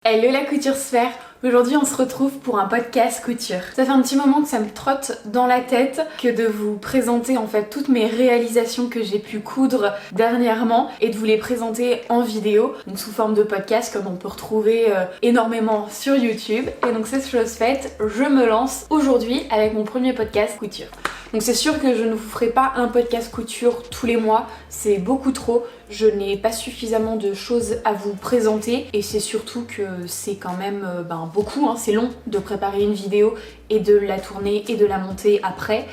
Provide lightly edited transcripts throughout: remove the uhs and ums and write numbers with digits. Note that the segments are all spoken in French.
Hello la couture sphère. Aujourd'hui on se retrouve pour un podcast couture. Ça fait un petit moment que ça me trotte dans la tête que de vous présenter en fait toutes mes réalisations que j'ai pu coudre dernièrement et de vous les présenter en vidéo, donc sous forme de podcast comme on peut retrouver énormément sur YouTube. Et donc c'est chose faite, je me lance aujourd'hui avec mon premier podcast couture. Donc c'est sûr que je ne vous ferai pas un podcast couture tous les mois, c'est beaucoup trop. Je n'ai pas suffisamment de choses à vous présenter et c'est surtout que c'est quand même beaucoup, c'est long de préparer une vidéo et de la tourner et de la monter après.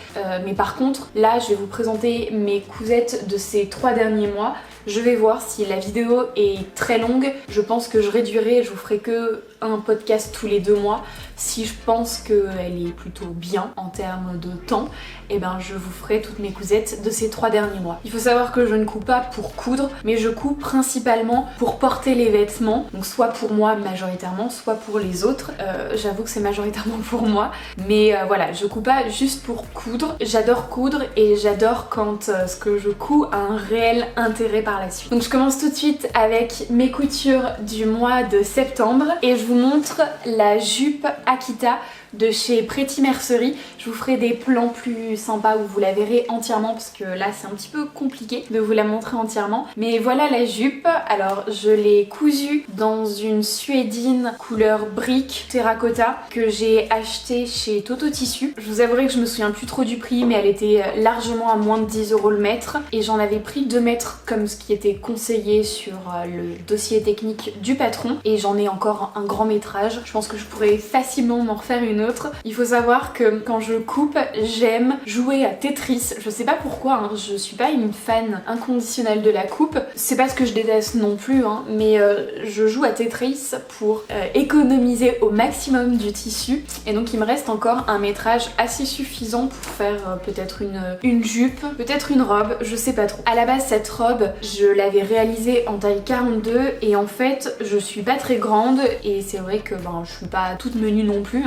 Mais par contre, là je vais vous présenter mes cousettes de ces 3 derniers mois. Je vais voir si la vidéo est très longue. Je pense que je réduirai, je vous ferai que un podcast tous les 2 mois. Si je pense qu'elle est plutôt bien en termes de temps, je vous ferai toutes mes cousettes de ces 3 derniers mois. Il faut savoir que je ne couds pas pour coudre, mais je couds principalement pour porter les vêtements. Donc soit pour moi majoritairement, soit pour les autres. J'avoue que c'est majoritairement pour moi. Mais voilà, je couds pas juste pour coudre. J'adore coudre et j'adore quand ce que je couds a un réel intérêt par la suite. Donc je commence tout de suite avec mes coutures du mois de septembre et je vous montre la jupe Akita de chez Pretty Mercerie. Je vous ferai des plans plus sympas où vous la verrez entièrement parce que là c'est un petit peu compliqué de vous la montrer entièrement. Mais voilà la jupe. Alors je l'ai cousue dans une suédine couleur brique terracotta que j'ai acheté chez Toto Tissu. Je vous avouerai que je me souviens plus trop du prix mais elle était largement à moins de 10 € le mètre et j'en avais pris 2 mètres comme ce qui était conseillé sur le dossier technique du patron et j'en ai encore un grand métrage. Je pense que je pourrais facilement m'en refaire une autre. Il faut savoir que quand je coupe, j'aime jouer à Tetris. Je sais pas pourquoi, je suis pas une fan inconditionnelle de la coupe. C'est pas ce que je déteste non plus, mais je joue à Tetris pour économiser au maximum du tissu. Et donc il me reste encore un métrage assez suffisant pour faire peut-être une jupe, peut-être une robe, je sais pas trop. À la base cette robe, je l'avais réalisée en taille 42 et en fait je suis pas très grande et c'est vrai que je suis pas toute menue non plus.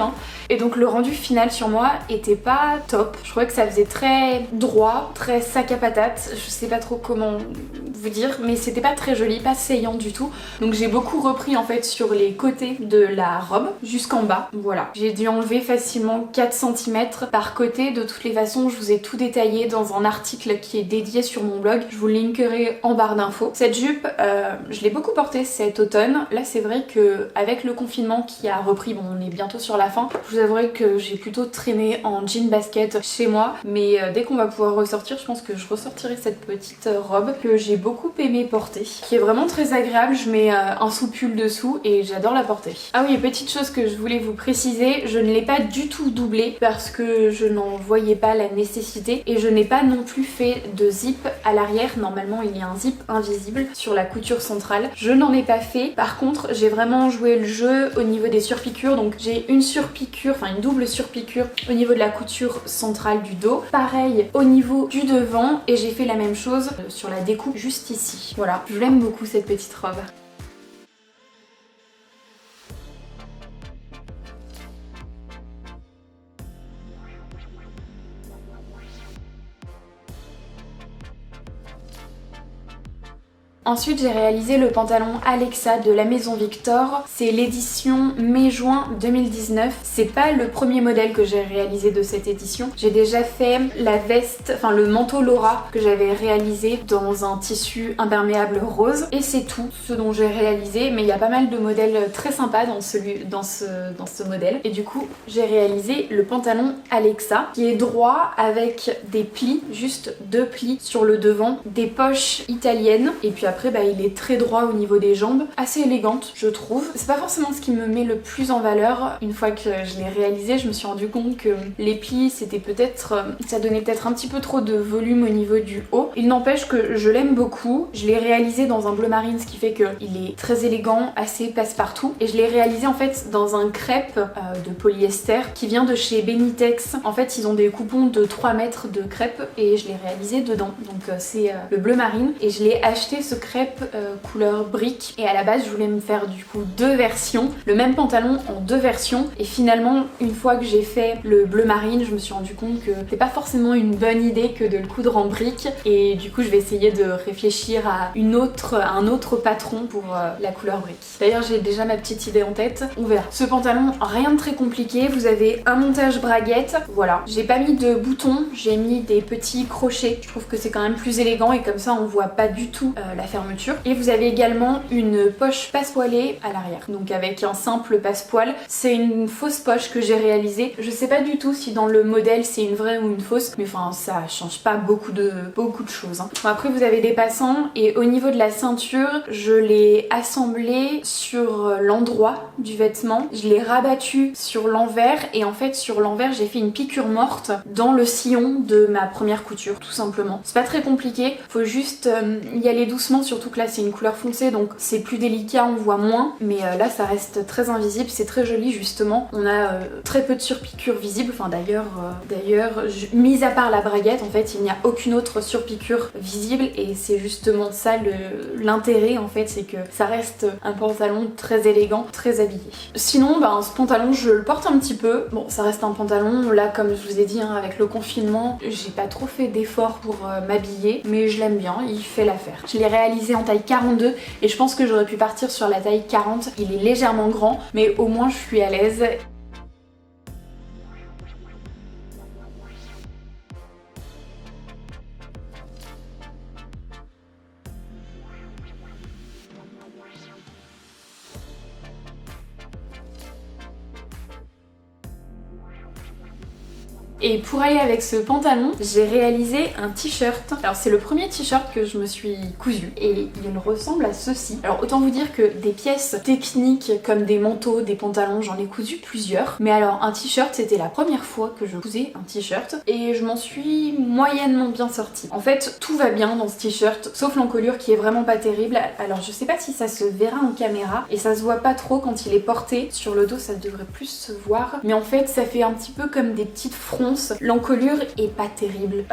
Et donc le rendu final sur moi était pas top. Je trouvais que ça faisait très droit, très sac à patate. Je sais pas trop comment vous dire, mais c'était pas très joli, pas saillant du tout. Donc j'ai beaucoup repris en fait sur les côtés de la robe jusqu'en bas. Voilà. J'ai dû enlever facilement 4 cm par côté. De toutes les façons, je vous ai tout détaillé dans un article qui est dédié sur mon blog. Je vous linkerai en barre d'infos. Cette jupe, je l'ai beaucoup portée cet automne. Là c'est vrai que avec le confinement qui a repris, on est bientôt sur la fin, je vous avouerai que j'ai plutôt traîné en jean basket chez moi, mais dès qu'on va pouvoir ressortir, je pense que je ressortirai cette petite robe que j'ai beaucoup aimé porter, qui est vraiment très agréable. Je mets un sous-pull dessous et j'adore la porter. Ah oui, et petite chose que je voulais vous préciser, je ne l'ai pas du tout doublée parce que je n'en voyais pas la nécessité et je n'ai pas non plus fait de zip à l'arrière. Normalement il y a un zip invisible sur la couture centrale, je n'en ai pas fait. Par contre j'ai vraiment joué le jeu au niveau des surpiqûres, donc j'ai une surpiqûre, une double surpiqûre au niveau de la couture centrale du dos, pareil au niveau du devant et j'ai fait la même chose sur la découpe juste ici. Voilà, je l'aime beaucoup cette petite robe. Ensuite j'ai réalisé le pantalon Alexa de la maison Victor, c'est l'édition mai-juin 2019. C'est pas le premier modèle que j'ai réalisé de cette édition. J'ai déjà fait la veste, le manteau Laura que j'avais réalisé dans un tissu imperméable rose et c'est tout ce dont j'ai réalisé, mais il y a pas mal de modèles très sympas dans ce modèle et du coup j'ai réalisé le pantalon Alexa qui est droit avec des plis, juste 2 plis sur le devant, des poches italiennes et puis après il est très droit au niveau des jambes, assez élégante je trouve. C'est pas forcément ce qui me met le plus en valeur. Une fois que je l'ai réalisé, je me suis rendu compte que les plis c'était ça donnait peut-être un petit peu trop de volume au niveau du haut. Il n'empêche que je l'aime beaucoup. Je l'ai réalisé dans un bleu marine, ce qui fait qu'il est très élégant, assez passe-partout. Et je l'ai réalisé en fait dans un crêpe de polyester qui vient de chez Benitex. En fait ils ont des coupons de 3 mètres de crêpe et je l'ai réalisé dedans. Donc c'est le bleu marine et je l'ai acheté ce crêpe couleur brique et à la base je voulais me faire du coup 2 versions, le même pantalon en 2 versions et finalement une fois que j'ai fait le bleu marine je me suis rendu compte que c'est pas forcément une bonne idée que de le coudre en brique et du coup je vais essayer de réfléchir à un autre patron pour la couleur brique. D'ailleurs j'ai déjà ma petite idée en tête, on verra. Ce pantalon, rien de très compliqué, vous avez un montage braguette, voilà. J'ai pas mis de boutons, j'ai mis des petits crochets, je trouve que c'est quand même plus élégant et comme ça on voit pas du tout la fermeture. Et vous avez également une poche passepoilée à l'arrière, donc avec un simple passepoil. C'est une fausse poche que j'ai réalisée. Je sais pas du tout si dans le modèle c'est une vraie ou une fausse, mais enfin ça change pas beaucoup de choses. Bon, après vous avez des passants et au niveau de la ceinture, je l'ai assemblée sur l'endroit du vêtement, je l'ai rabattu sur l'envers et en fait sur l'envers j'ai fait une piqûre morte dans le sillon de ma première couture tout simplement. C'est pas très compliqué, faut juste y aller doucement, surtout que là c'est une couleur foncée donc c'est plus délicat, on voit moins, mais là ça reste très invisible, c'est très joli justement. On a très peu de surpiqûres visibles, enfin d'ailleurs mis à part la braguette en fait il n'y a aucune autre surpiqûre visible et c'est justement ça l'intérêt en fait, c'est que ça reste un pantalon très élégant, très habillé. Sinon ce pantalon je le porte un petit peu, bon ça reste un pantalon, là comme je vous ai dit avec le confinement j'ai pas trop fait d'efforts pour m'habiller mais je l'aime bien, il fait l'affaire. Je l'ai réalisé en taille 42 et je pense que j'aurais pu partir sur la taille 40, il est légèrement grand mais au moins je suis à l'aise. Et pour aller avec ce pantalon, j'ai réalisé un t-shirt. Alors c'est le premier t-shirt que je me suis cousu et il ressemble à ceci. Alors autant vous dire que des pièces techniques comme des manteaux, des pantalons, j'en ai cousu plusieurs. Mais alors un t-shirt, c'était la première fois que je cousais un t-shirt et je m'en suis moyennement bien sortie. En fait, tout va bien dans ce t-shirt, sauf l'encolure qui est vraiment pas terrible. Alors je sais pas si ça se verra en caméra et ça se voit pas trop quand il est porté. Sur le dos, ça devrait plus se voir. Mais en fait, ça fait un petit peu comme des petites fronces. L'encolure est pas terrible.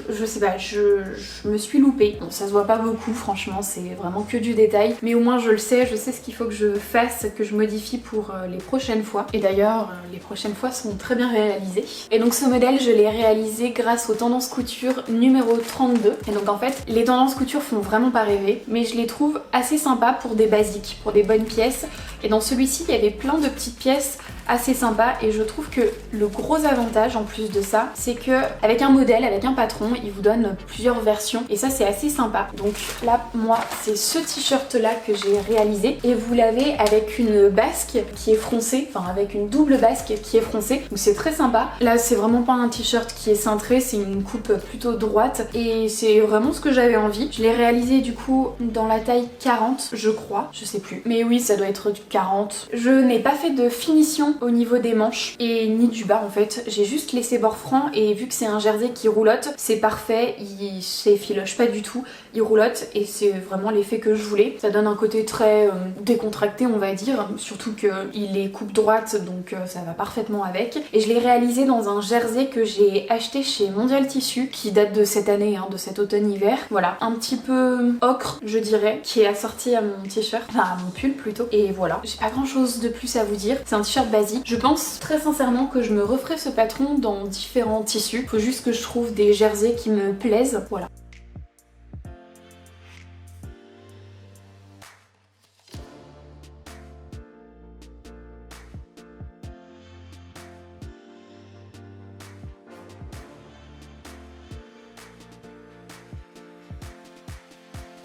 Je sais pas, je me suis loupée. Bon, ça se voit pas beaucoup, franchement, c'est vraiment que du détail. Mais au moins, je sais ce qu'il faut que je fasse, que je modifie pour les prochaines fois. Et d'ailleurs, les prochaines fois sont très bien réalisées. Et donc, ce modèle, je l'ai réalisé grâce aux tendances couture numéro 32. Et donc, en fait, les tendances couture font vraiment pas rêver, mais je les trouve assez sympas pour des basiques, pour des bonnes pièces. Et dans celui-ci, il y avait plein de petites pièces assez sympa et je trouve que le gros avantage en plus de ça c'est que avec un modèle, avec un patron, il vous donne plusieurs versions et ça c'est assez sympa. Donc là moi c'est ce t-shirt là que j'ai réalisé et vous l'avez avec une basque qui est froncée, enfin avec une double basque qui est froncée, donc c'est très sympa. Là c'est vraiment pas un t-shirt qui est cintré, c'est une coupe plutôt droite et c'est vraiment ce que j'avais envie. Je l'ai réalisé du coup dans la taille 40 je crois, je sais plus, mais oui ça doit être du 40. Je n'ai pas fait de finition au niveau des manches et ni du bas en fait, j'ai juste laissé bord franc et vu que c'est un jersey qui roulotte, c'est parfait, il s'effiloche pas du tout, il roulotte et c'est vraiment l'effet que je voulais. Ça donne un côté très décontracté on va dire, surtout qu'il est coupe droite donc ça va parfaitement avec. Et je l'ai réalisé dans un jersey que j'ai acheté chez Mondial Tissu qui date de cette année, de cet automne-hiver. Voilà, un petit peu ocre je dirais, qui est assorti à mon t-shirt, enfin à mon pull plutôt. Et voilà, j'ai pas grand chose de plus à vous dire, c'est un t-shirt basique. Je pense très sincèrement que je me referai ce patron dans différents tissus. Faut juste que je trouve des jerseys qui me plaisent. Voilà.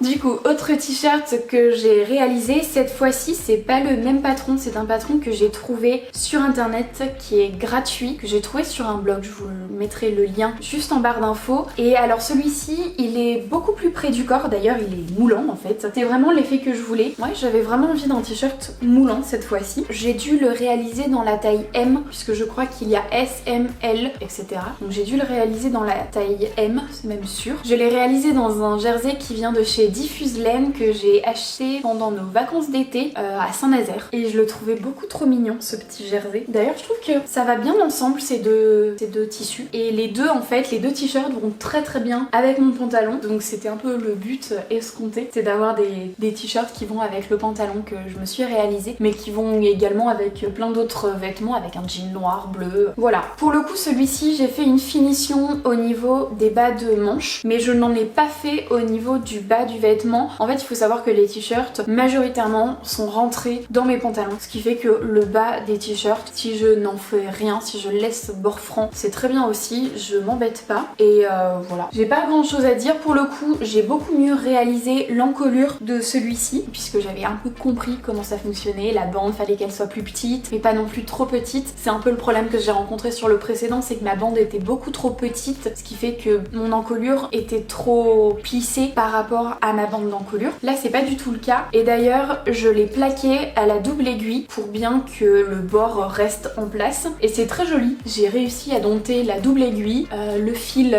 Du coup, autre t-shirt que j'ai réalisé, cette fois-ci c'est pas le même patron, c'est un patron que j'ai trouvé sur internet qui est gratuit, que j'ai trouvé sur un blog, je vous mettrai le lien juste en barre d'infos. Et alors celui-ci, il est beaucoup plus près du corps, d'ailleurs il est moulant en fait. C'est vraiment l'effet que je voulais. Ouais, j'avais vraiment envie d'un t-shirt moulant cette fois-ci. J'ai dû le réaliser dans la taille M, puisque je crois qu'il y a S, M, L, etc. Donc j'ai dû le réaliser dans la taille M, c'est même sûr. Je l'ai réalisé dans un jersey qui vient de chez Diffuse Laine que j'ai acheté pendant nos vacances d'été à Saint-Nazaire et je le trouvais beaucoup trop mignon ce petit jersey. D'ailleurs je trouve que ça va bien ensemble ces deux tissus et les deux en fait, les deux t-shirts vont très bien avec mon pantalon, donc c'était un peu le but escompté, c'est d'avoir des t-shirts qui vont avec le pantalon que je me suis réalisé, mais qui vont également avec plein d'autres vêtements, avec un jean noir, bleu, voilà. Pour le coup celui-ci j'ai fait une finition au niveau des bas de manches, mais je n'en ai pas fait au niveau du bas du vêtement. En fait il faut savoir que les t-shirts majoritairement sont rentrés dans mes pantalons, ce qui fait que le bas des t-shirts, si je n'en fais rien, si je laisse bord franc, c'est très bien aussi, je m'embête pas et voilà. J'ai pas grand chose à dire pour le coup, j'ai beaucoup mieux réalisé l'encolure de celui-ci puisque j'avais un peu compris comment ça fonctionnait, la bande fallait qu'elle soit plus petite mais pas non plus trop petite. C'est un peu le problème que j'ai rencontré sur le précédent, c'est que ma bande était beaucoup trop petite, ce qui fait que mon encolure était trop plissée par rapport à ma bande d'encolure. Là c'est pas du tout le cas et d'ailleurs je l'ai plaqué à la double aiguille pour bien que le bord reste en place et c'est très joli. J'ai réussi à dompter la double aiguille, le fil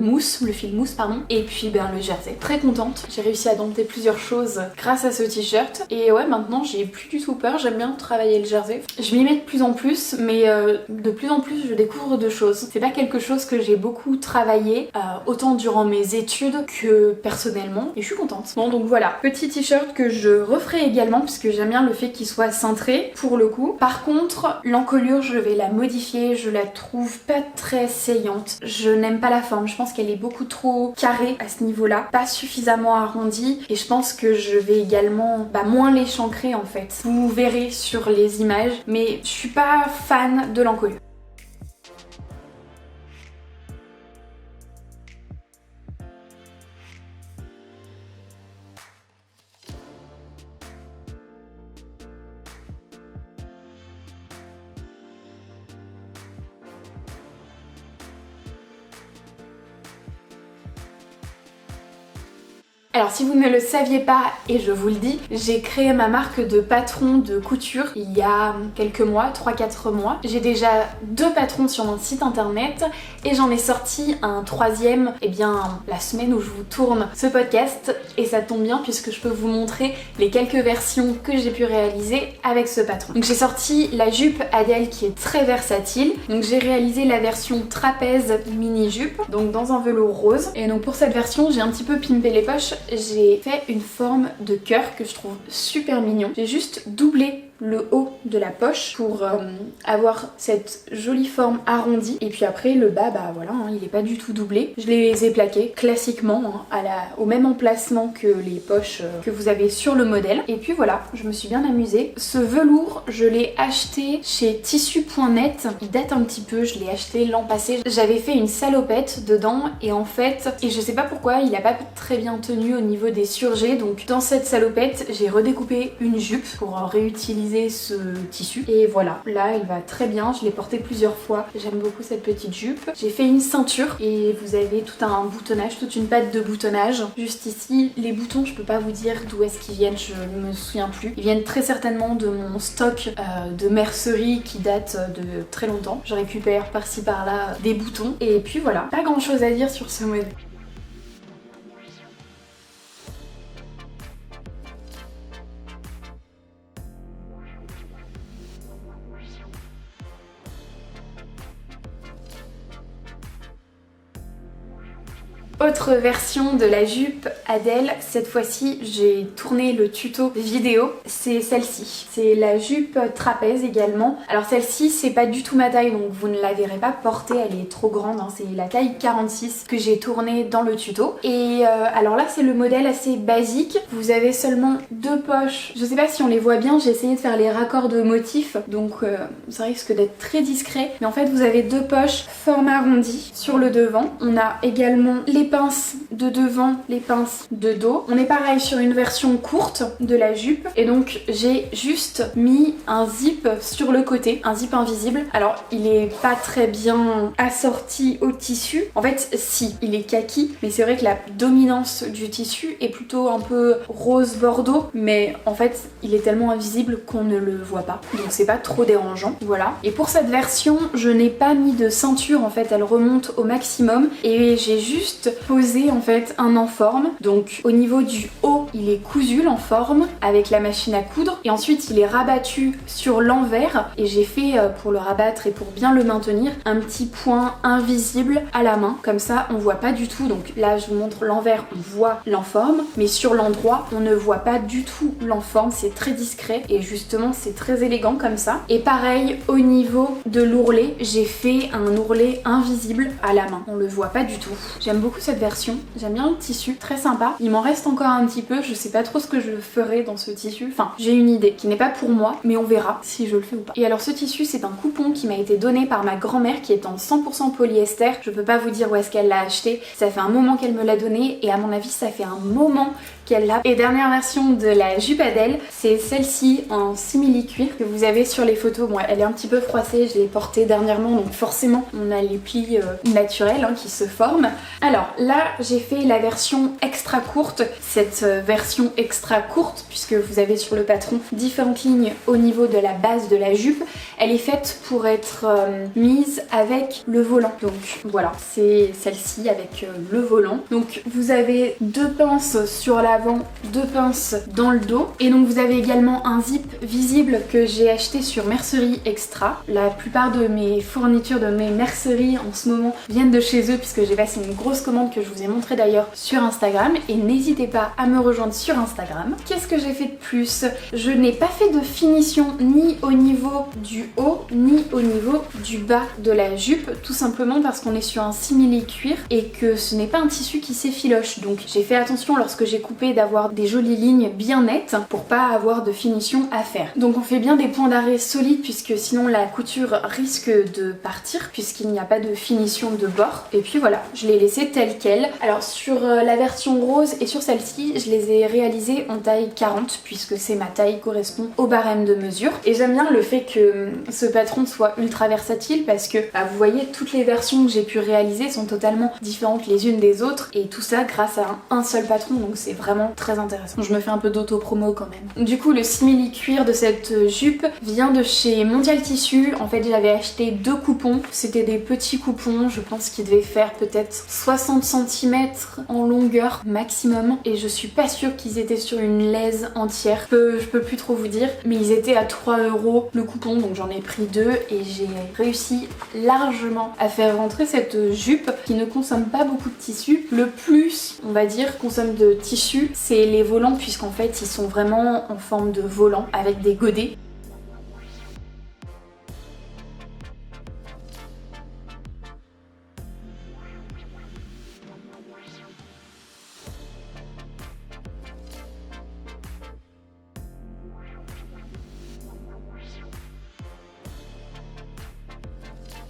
mousse pardon, et puis le jersey. Très contente, j'ai réussi à dompter plusieurs choses grâce à ce t-shirt et ouais maintenant j'ai plus du tout peur, j'aime bien travailler le jersey. Je m'y mets de plus en plus mais de plus en plus je découvre de choses. C'est pas quelque chose que j'ai beaucoup travaillé autant durant mes études que personnellement et je suis contente. Bon donc voilà, petit t-shirt que je referai également puisque j'aime bien le fait qu'il soit cintré pour le coup. Par contre l'encolure je vais la modifier, je la trouve pas très saillante. Je n'aime pas la forme, je pense qu'elle est beaucoup trop carrée à ce niveau-là, pas suffisamment arrondie et je pense que je vais également moins l'échancrer en fait. Vous verrez sur les images mais je suis pas fan de l'encolure. Alors si vous ne le saviez pas, et je vous le dis, j'ai créé ma marque de patron de couture il y a quelques mois, 3-4 mois. J'ai déjà 2 patrons sur mon site internet et j'en ai sorti un 3e la semaine où je vous tourne ce podcast et ça tombe bien puisque je peux vous montrer les quelques versions que j'ai pu réaliser avec ce patron. Donc j'ai sorti la jupe Adèle qui est très versatile. Donc j'ai réalisé la version trapèze mini jupe, donc dans un velours rose. Et donc pour cette version j'ai un petit peu pimpé les poches. J'ai fait une forme de cœur que je trouve super mignon. J'ai juste doublé le haut de la poche pour avoir cette jolie forme arrondie et puis après le bas voilà il est pas du tout doublé. Je les ai plaqués classiquement au même emplacement que les poches que vous avez sur le modèle et puis voilà, je me suis bien amusée. Ce velours je l'ai acheté chez tissu.net, il date un petit peu, je l'ai acheté l'an passé. J'avais fait une salopette dedans et en fait, et je sais pas pourquoi il a pas très bien tenu au niveau des surjets, donc dans cette salopette j'ai redécoupé une jupe pour réutiliser ce tissu et voilà, là elle va très bien, je l'ai portée plusieurs fois, j'aime beaucoup cette petite jupe. J'ai fait une ceinture et vous avez tout un boutonnage, toute une patte de boutonnage juste ici. Les boutons je peux pas vous dire d'où est-ce qu'ils viennent, je ne me souviens plus, ils viennent très certainement de mon stock de mercerie qui date de très longtemps. Je récupère par-ci par-là des boutons et puis voilà, pas grand chose à dire sur ce modèle. Autre version de la jupe Adèle, cette fois-ci j'ai tourné le tuto vidéo, c'est celle-ci. C'est la jupe trapèze également. Alors celle-ci c'est pas du tout ma taille donc vous ne la verrez pas portée, elle est trop grande, c'est la taille 46 que j'ai tournée dans le tuto. Et alors là c'est le modèle assez basique, vous avez seulement 2 poches, je sais pas si on les voit bien, j'ai essayé de faire les raccords de motifs donc ça risque d'être très discret, mais en fait vous avez 2 poches forme arrondie sur le devant. On a également les pinces de devant, les pinces de dos. On est pareil sur une version courte de la jupe et donc j'ai juste mis un zip sur le côté, un zip invisible. Alors il est pas très bien assorti au tissu, en fait si, il est kaki, mais c'est vrai que la dominance du tissu est plutôt un peu rose bordeaux, mais en fait il est tellement invisible qu'on ne le voit pas, donc c'est pas trop dérangeant, voilà. Et pour cette version je n'ai pas mis de ceinture, en fait elle remonte au maximum et j'ai juste poser en fait un enforme. Donc au niveau du haut, il est cousu l'enforme avec la machine à coudre et ensuite il est rabattu sur l'envers et j'ai fait pour le rabattre et pour bien le maintenir un petit point invisible à la main. Comme ça on voit pas du tout. Donc là je vous montre l'envers, on voit l'enforme, mais sur l'endroit on ne voit pas du tout l'enforme, c'est très discret et justement c'est très élégant comme ça. Et pareil au niveau de l'ourlet, j'ai fait un ourlet invisible à la main, on le voit pas du tout. J'aime beaucoup cette version, j'aime bien le tissu, très sympa. Il m'en reste encore un petit peu, je sais pas trop ce que je ferai dans ce tissu, enfin j'ai une idée qui n'est pas pour moi, mais on verra si je le fais ou pas. Et alors ce tissu c'est un coupon qui m'a été donné par ma grand-mère qui est en 100% polyester. Je peux pas vous dire où est-ce qu'elle l'a acheté, ça fait un moment qu'elle me l'a donné et à mon avis ça fait un moment qu'elle l'a. Et dernière version de la jupe Adèle, c'est celle-ci en simili-cuir que vous avez sur les photos. Bon, elle est un petit peu froissée, je l'ai portée dernièrement, donc forcément on a les plis naturels qui se forment. Alors là, j'ai fait la version extra courte. Cette version extra courte, puisque vous avez sur le patron différentes lignes au niveau de la base de la jupe, elle est faite pour être mise avec le volant. Donc voilà, c'est celle-ci avec le volant. Donc vous avez deux pinces sur l'avant, deux pinces dans le dos. Et donc vous avez également un zip visible que j'ai acheté sur Mercerie Extra. La plupart de mes fournitures, de mes merceries en ce moment viennent de chez eux puisque j'ai passé une grosse commande que je vous ai montré d'ailleurs sur Instagram. Et n'hésitez pas à me rejoindre sur Instagram. Qu'est-ce que j'ai fait de plus? Je n'ai pas fait de finition ni au niveau du haut ni au niveau du bas de la jupe, tout simplement parce qu'on est sur un simili cuir et que ce n'est pas un tissu qui s'effiloche. Donc j'ai fait attention lorsque j'ai coupé d'avoir des jolies lignes bien nettes pour pas avoir de finition à faire. Donc on fait bien des points d'arrêt solides puisque sinon la couture risque de partir puisqu'il n'y a pas de finition de bord. Et puis voilà, je l'ai laissé tel quel. Alors sur la version rose et sur celle-ci, je les ai réalisées en taille 40 puisque c'est ma taille, correspond au barème de mesure. Et j'aime bien le fait que ce patron soit ultra versatile parce que vous voyez toutes les versions que j'ai pu réaliser sont totalement différentes les unes des autres et tout ça grâce à un seul patron, donc c'est vraiment très intéressant. Je me fais un peu d'auto-promo quand même. Du coup le simili cuir de cette jupe vient de chez Mondial Tissu. En fait j'avais acheté deux coupons, c'était des petits coupons, je pense qu'ils devaient faire peut-être 60 cm en longueur maximum et je suis pas sûre qu'ils étaient sur une laise entière. Je peux plus trop vous dire, mais ils étaient à 3 € le coupon, donc j'en ai pris deux et j'ai réussi largement à faire rentrer cette jupe qui ne consomme pas beaucoup de tissu. Le plus, on va dire, consomme de tissu, c'est les volants puisqu'en fait ils sont vraiment en forme de volant avec des godets.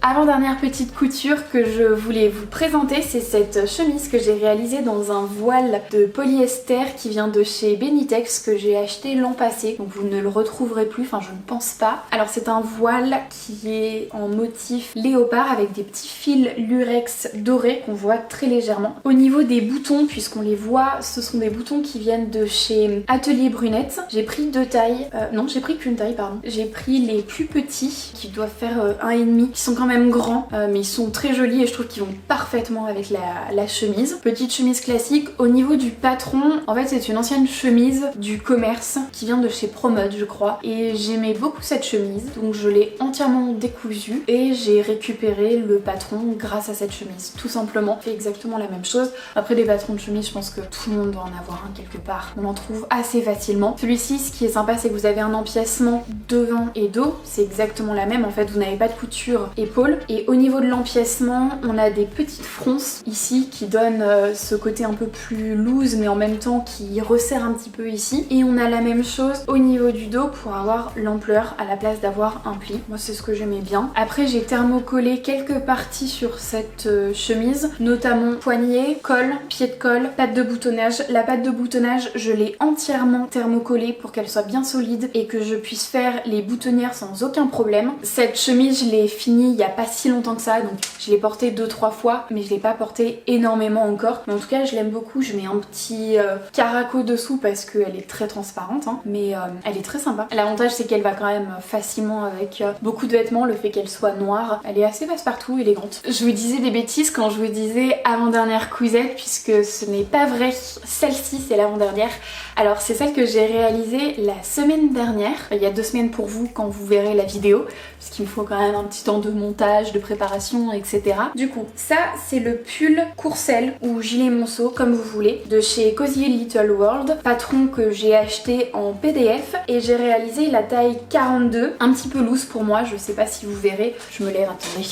Avant-dernière petite couture que je voulais vous présenter, c'est cette chemise que j'ai réalisée dans un voile de polyester qui vient de chez Benitex que j'ai acheté l'an passé. Donc vous ne le retrouverez plus, enfin je ne pense pas. Alors c'est un voile qui est en motif léopard avec des petits fils lurex dorés qu'on voit très légèrement. Au niveau des boutons, puisqu'on les voit, ce sont des boutons qui viennent de chez Atelier Brunette. J'ai pris deux tailles, non j'ai pris qu'une taille pardon. J'ai pris les plus petits qui doivent faire 1,5, qui sont quand même grands mais ils sont très jolis et je trouve qu'ils vont parfaitement avec la chemise. Petite chemise classique. Au niveau du patron, en fait c'est une ancienne chemise du commerce qui vient de chez Promode je crois et j'aimais beaucoup cette chemise donc je l'ai entièrement décousue et j'ai récupéré le patron grâce à cette chemise. Tout simplement, fait exactement la même chose. Après des patrons de chemise je pense que tout le monde doit en avoir un quelque part. On en trouve assez facilement. Celui-ci ce qui est sympa c'est que vous avez un empiècement devant et dos, c'est exactement la même en fait, vous n'avez pas de couture épaule. Et au niveau de l'empiècement, on a des petites fronces ici qui donnent ce côté un peu plus loose mais en même temps qui resserre un petit peu ici. Et on a la même chose au niveau du dos pour avoir l'ampleur à la place d'avoir un pli. Moi c'est ce que j'aimais bien. Après j'ai thermocollé quelques parties sur cette chemise, notamment poignet, col, pied de col, patte de boutonnage. La patte de boutonnage je l'ai entièrement thermocollée pour qu'elle soit bien solide et que je puisse faire les boutonnières sans aucun problème. Cette chemise je l'ai finie il y a pas si longtemps que ça, donc je l'ai porté 2-3 fois, mais je l'ai pas porté énormément encore. Mais en tout cas je l'aime beaucoup, je mets un petit caraco dessous parce qu'elle est très transparente, hein, mais elle est très sympa. L'avantage c'est qu'elle va quand même facilement avec beaucoup de vêtements, le fait qu'elle soit noire, elle est assez passe-partout, élégante. Je vous disais des bêtises quand je vous disais avant-dernière cuisette, puisque ce n'est pas vrai, celle-ci c'est l'avant-dernière. Alors c'est celle que j'ai réalisée la semaine dernière, il y a 2 semaines pour vous quand vous verrez la vidéo, puisqu'il me faut quand même un petit temps de montage, de préparation, etc. Du coup, ça c'est le pull Courcelles ou gilet monceau, comme vous voulez, de chez Cozy Little World, patron que j'ai acheté en PDF, et j'ai réalisé la taille 42, un petit peu loose pour moi, je sais pas si vous verrez, je me lève, attendez.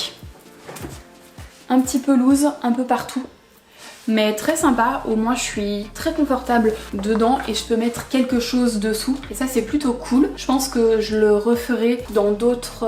Un petit peu loose, un peu partout. Mais très sympa, au moins je suis très confortable dedans et je peux mettre quelque chose dessous et ça c'est plutôt cool. Je pense que je le referai dans d'autres,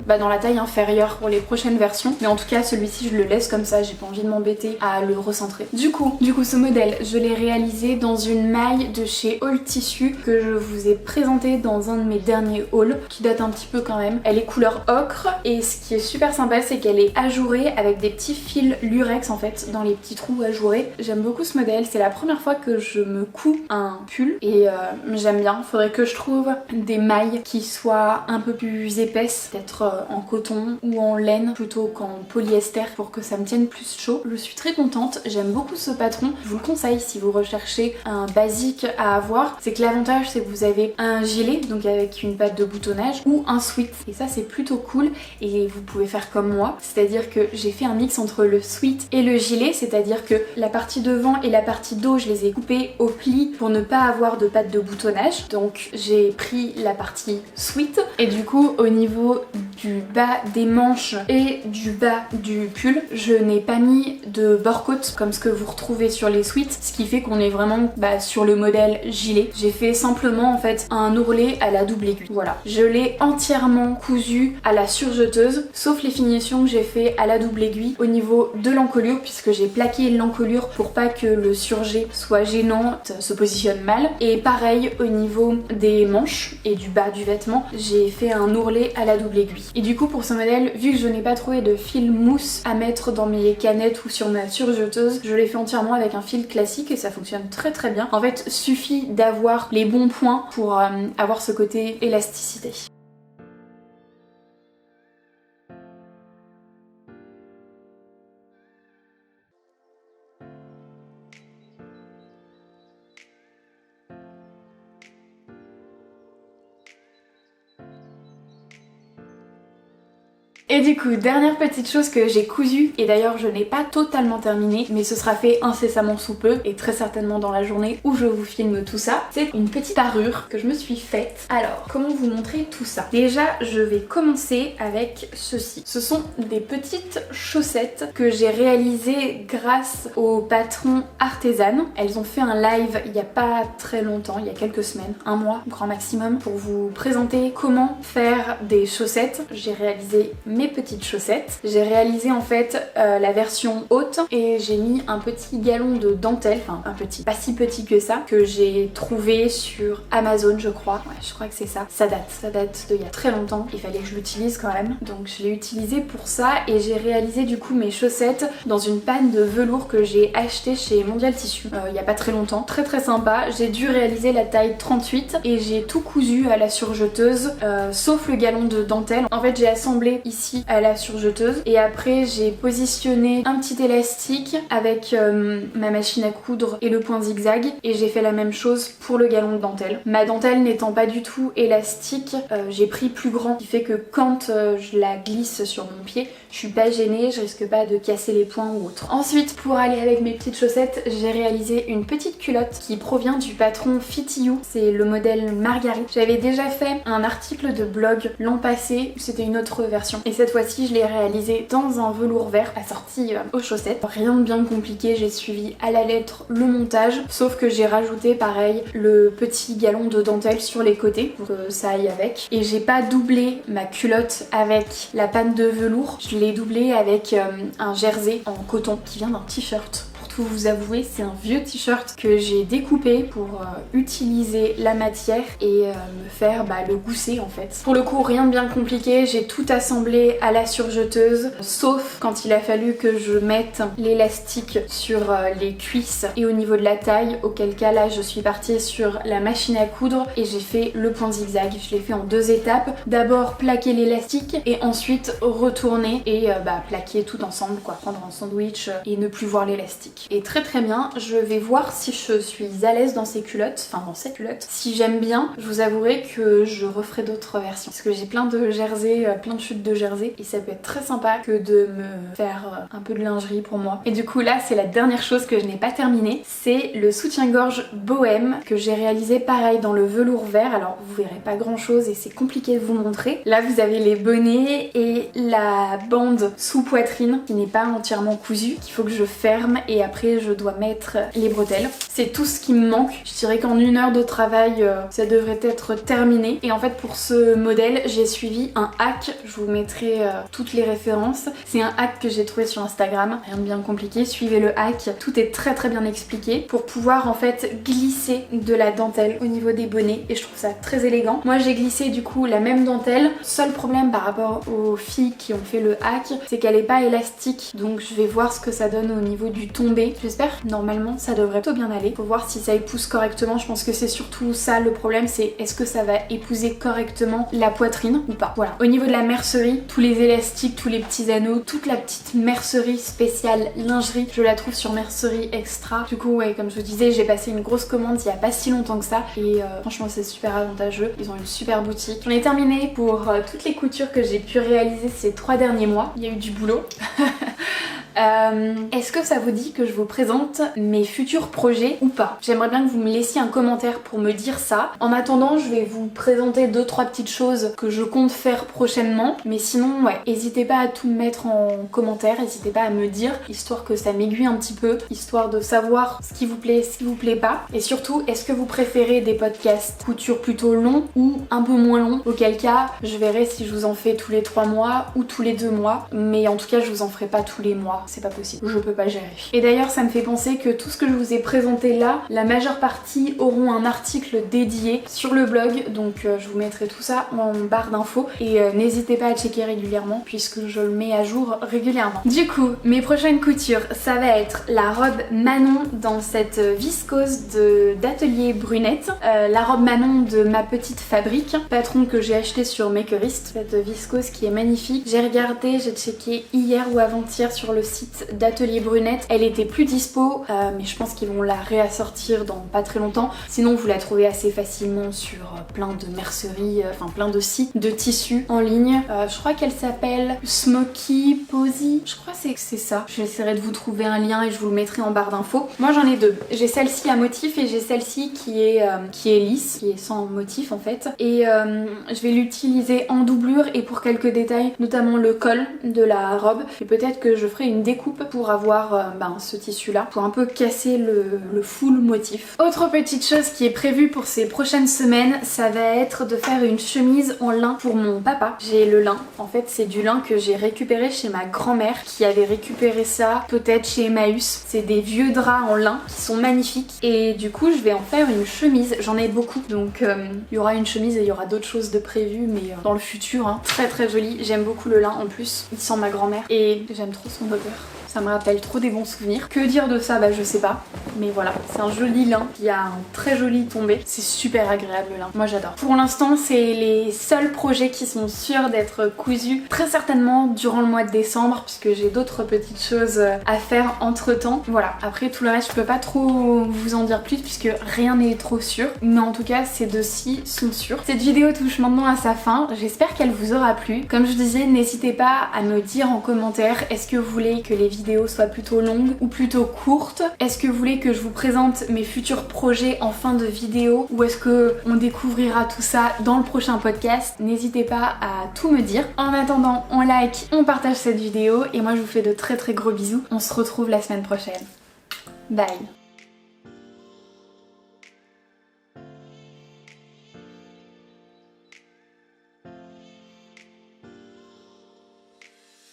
dans la taille inférieure pour les prochaines versions, mais en tout cas celui-ci je le laisse comme ça, j'ai pas envie de m'embêter à le recentrer. Du coup ce modèle je l'ai réalisé dans une maille de chez All Tissu que je vous ai présenté dans un de mes derniers hauls qui date un petit peu quand même. Elle est couleur ocre et ce qui est super sympa c'est qu'elle est ajourée avec des petits fils lurex en fait dans les petits trous ajourés. J'aime beaucoup ce modèle, c'est la première fois que je me couds un pull et j'aime bien. Faudrait que je trouve des mailles qui soient un peu plus épaisses, peut-être en coton ou en laine plutôt qu'en polyester pour que ça me tienne plus chaud. Je suis très contente, j'aime beaucoup ce patron, je vous le conseille si vous recherchez un basique à avoir. C'est que l'avantage c'est que vous avez un gilet, donc avec une patte de boutonnage, ou un sweat et ça c'est plutôt cool et vous pouvez faire comme moi, c'est-à-dire que j'ai fait un mix entre le sweat et le gilet, c'est-à-dire que la partie devant et la partie dos je les ai coupées au pli pour ne pas avoir de patte de boutonnage, donc j'ai pris la partie sweat et du coup au niveau du bas des manches et du bas du pull je n'ai pas mis de bord-côte comme ce que vous retrouvez sur les sweats, ce qui fait qu'on est vraiment sur le modèle gilet. J'ai fait simplement en fait un ourlet à la double aiguille, voilà. Je l'ai entièrement cousu à la surjeteuse sauf les finitions que j'ai fait à la double aiguille au niveau de l'encolure puisque j'ai plaqué l'encolure pour pas que le surjet soit gênant, se positionne mal. Et pareil au niveau des manches et du bas du vêtement, j'ai fait un ourlet à la double aiguille. Et du coup pour ce modèle, vu que je n'ai pas trouvé de fil mousse à mettre dans mes canettes ou sur ma surjeteuse, je l'ai fait entièrement avec un fil classique et ça fonctionne très très bien. En fait, suffit d'avoir les bons points pour avoir ce côté élasticité. Et du coup, dernière petite chose que j'ai cousue, et d'ailleurs je n'ai pas totalement terminé, mais ce sera fait incessamment sous peu, et très certainement dans la journée où je vous filme tout ça, c'est une petite parure que je me suis faite. Alors, comment vous montrer tout ça? Déjà, je vais commencer avec ceci. Ce sont des petites chaussettes que j'ai réalisées grâce au patron Artisan. Elles ont fait un live il n'y a pas très longtemps, il y a quelques semaines, un mois grand maximum, pour vous présenter comment faire des chaussettes. J'ai réalisé mes petites chaussettes. J'ai réalisé en fait la version haute et j'ai mis un petit galon de dentelle, enfin un petit, pas si petit que ça, que j'ai trouvé sur Amazon je crois. Ouais, je crois que c'est ça. Ça date d'il y a très longtemps. Il fallait que je l'utilise quand même. Donc je l'ai utilisé pour ça et j'ai réalisé du coup mes chaussettes dans une panne de velours que j'ai acheté chez Mondial Tissu il y a pas très longtemps. Très très sympa. J'ai dû réaliser la taille 38 et j'ai tout cousu à la surjeteuse sauf le galon de dentelle. En fait j'ai assemblé ici à la surjeteuse et après j'ai positionné un petit élastique avec ma machine à coudre et le point zigzag et j'ai fait la même chose pour le galon de dentelle. Ma dentelle n'étant pas du tout élastique, j'ai pris plus grand, ce qui fait que quand je la glisse sur mon pied, je suis pas gênée, je risque pas de casser les poings ou autre. Ensuite, pour aller avec mes petites chaussettes, j'ai réalisé une petite culotte qui provient du patron Fit You, c'est le modèle Marguerite. J'avais déjà fait un article de blog l'an passé, c'était une autre version. Et cette fois-ci, je l'ai réalisé dans un velours vert assorti aux chaussettes. Rien de bien compliqué, j'ai suivi à la lettre le montage, sauf que j'ai rajouté pareil le petit galon de dentelle sur les côtés pour que ça aille avec. Et j'ai pas doublé ma culotte avec la panne de velours, je l'ai doublé avec un jersey en coton qui vient d'un t-shirt. tout vous avouer, c'est un vieux t-shirt que j'ai découpé pour utiliser la matière et me faire le gousset en fait. Pour le coup, rien de bien compliqué, j'ai tout assemblé à la surjeteuse, sauf quand il a fallu que je mette l'élastique sur les cuisses et au niveau de la taille, auquel cas là je suis partie sur la machine à coudre et j'ai fait le point zigzag. Je l'ai fait en 2 étapes. D'abord plaquer l'élastique et ensuite retourner et plaquer tout ensemble quoi, prendre un sandwich et ne plus voir l'élastique. Et très très bien, je vais voir si je suis à l'aise dans ces culottes, enfin dans cette culotte. Si j'aime bien, je vous avouerai que je referai d'autres versions parce que j'ai plein de jersey, plein de chutes de jersey et ça peut être très sympa que de me faire un peu de lingerie pour moi. Et du coup là c'est la dernière chose que je n'ai pas terminée, c'est le soutien-gorge bohème que j'ai réalisé pareil dans le velours vert. Alors vous verrez pas grand chose et c'est compliqué de vous montrer. Là vous avez les bonnets et la bande sous poitrine qui n'est pas entièrement cousue, qu'il faut que je ferme et après je dois mettre les bretelles. C'est tout ce qui me manque. Je dirais qu'en 1 heure de travail ça devrait être terminé. Et en fait pour ce modèle j'ai suivi un hack, je vous mettrai toutes les références. C'est un hack que j'ai trouvé sur Instagram, rien de bien compliqué, suivez le hack, tout est très très bien expliqué pour pouvoir en fait glisser de la dentelle au niveau des bonnets et je trouve ça très élégant. Moi j'ai glissé du coup la même dentelle, seul problème par rapport aux filles qui ont fait le hack, c'est qu'elle est pas élastique, donc je vais voir ce que ça donne au niveau du tombé. J'espère, normalement ça devrait plutôt bien aller. Faut voir si ça épouse correctement, je pense que c'est surtout ça le problème, c'est est-ce que ça va épouser correctement la poitrine ou pas. Voilà. Au niveau de la mercerie, tous les élastiques, tous les petits anneaux, toute la petite mercerie spéciale lingerie, je la trouve sur Mercerie Extra. Du coup ouais, comme je vous disais, j'ai passé une grosse commande il y a pas si longtemps que ça et franchement c'est super avantageux. Ils ont une super boutique. J'en ai terminé pour toutes les coutures que j'ai pu réaliser ces 3 derniers mois. Il y a eu du boulot. Est-ce que ça vous dit que je vous présente mes futurs projets ou pas? J'aimerais bien que vous me laissiez un commentaire pour me dire ça. En attendant, je vais vous présenter 2-3 petites choses que je compte faire prochainement. Mais sinon, ouais, n'hésitez pas à tout me mettre en commentaire, n'hésitez pas à me dire, histoire que ça m'aiguille un petit peu, histoire de savoir ce qui vous plaît, ce qui vous plaît pas. Et surtout, est-ce que vous préférez des podcasts couture plutôt longs ou un peu moins longs? Auquel cas, je verrai si je vous en fais tous les 3 mois ou tous les 2 mois. Mais en tout cas, je vous en ferai pas tous les mois. C'est pas possible, je peux pas gérer. Et d'ailleurs ça me fait penser que tout ce que je vous ai présenté là, la majeure partie auront un article dédié sur le blog, donc je vous mettrai tout ça en barre d'infos et n'hésitez pas à checker régulièrement puisque je le mets à jour régulièrement. Du coup, mes prochaines coutures, ça va être la robe Manon dans cette viscose d'atelier Brunette, la robe Manon de ma petite fabrique, patron que j'ai acheté sur Makerist, cette viscose qui est magnifique. J'ai regardé, j'ai checké hier ou avant-hier sur le site d'Atelier Brunette, elle était plus dispo mais je pense qu'ils vont la réassortir dans pas très longtemps, sinon vous la trouvez assez facilement sur plein de merceries, enfin plein de sites de tissus en ligne. Je crois qu'elle s'appelle Smoky Posy, je crois que c'est ça. J'essaierai de vous trouver un lien et je vous le mettrai en barre d'infos. Moi j'en ai 2, j'ai celle-ci à motif et j'ai celle-ci qui est lisse, qui est sans motif en fait, et je vais l'utiliser en doublure et pour quelques détails, notamment le col de la robe, et peut-être que je ferai une découpe pour avoir ce tissu là, pour un peu casser le full motif. Autre petite chose qui est prévue pour ces prochaines semaines, ça va être de faire une chemise en lin pour mon papa. J'ai le lin, en fait c'est du lin que j'ai récupéré chez ma grand-mère qui avait récupéré ça peut-être chez Emmaüs. C'est des vieux draps en lin qui sont magnifiques et du coup je vais en faire une chemise, j'en ai beaucoup donc il y aura une chemise et il y aura d'autres choses de prévues mais dans le futur hein. Très très joli, j'aime beaucoup le lin en plus, il sent ma grand-mère et j'aime trop son odeur. Ça me rappelle trop des bons souvenirs. Que dire de ça? Bah je sais pas. Mais voilà, c'est un joli lin qui a un très joli tombé. C'est super agréable le lin. Moi j'adore. Pour l'instant, c'est les seuls projets qui sont sûrs d'être cousus. Très certainement durant le mois de décembre, puisque j'ai d'autres petites choses à faire entre temps. Voilà. Après tout le reste, je peux pas trop vous en dire plus puisque rien n'est trop sûr. Mais en tout cas, ces deux-ci sont sûrs. Cette vidéo touche maintenant à sa fin. J'espère qu'elle vous aura plu. Comme je disais, n'hésitez pas à me dire en commentaire, est-ce que vous voulez que les vidéos soient plutôt longues ou plutôt courtes? Est-ce que vous voulez que je vous présente mes futurs projets en fin de vidéo ou est-ce que on découvrira tout ça dans le prochain podcast? N'hésitez pas à tout me dire. En attendant, on like, on partage cette vidéo et moi je vous fais de très très gros bisous. On se retrouve la semaine prochaine. Bye!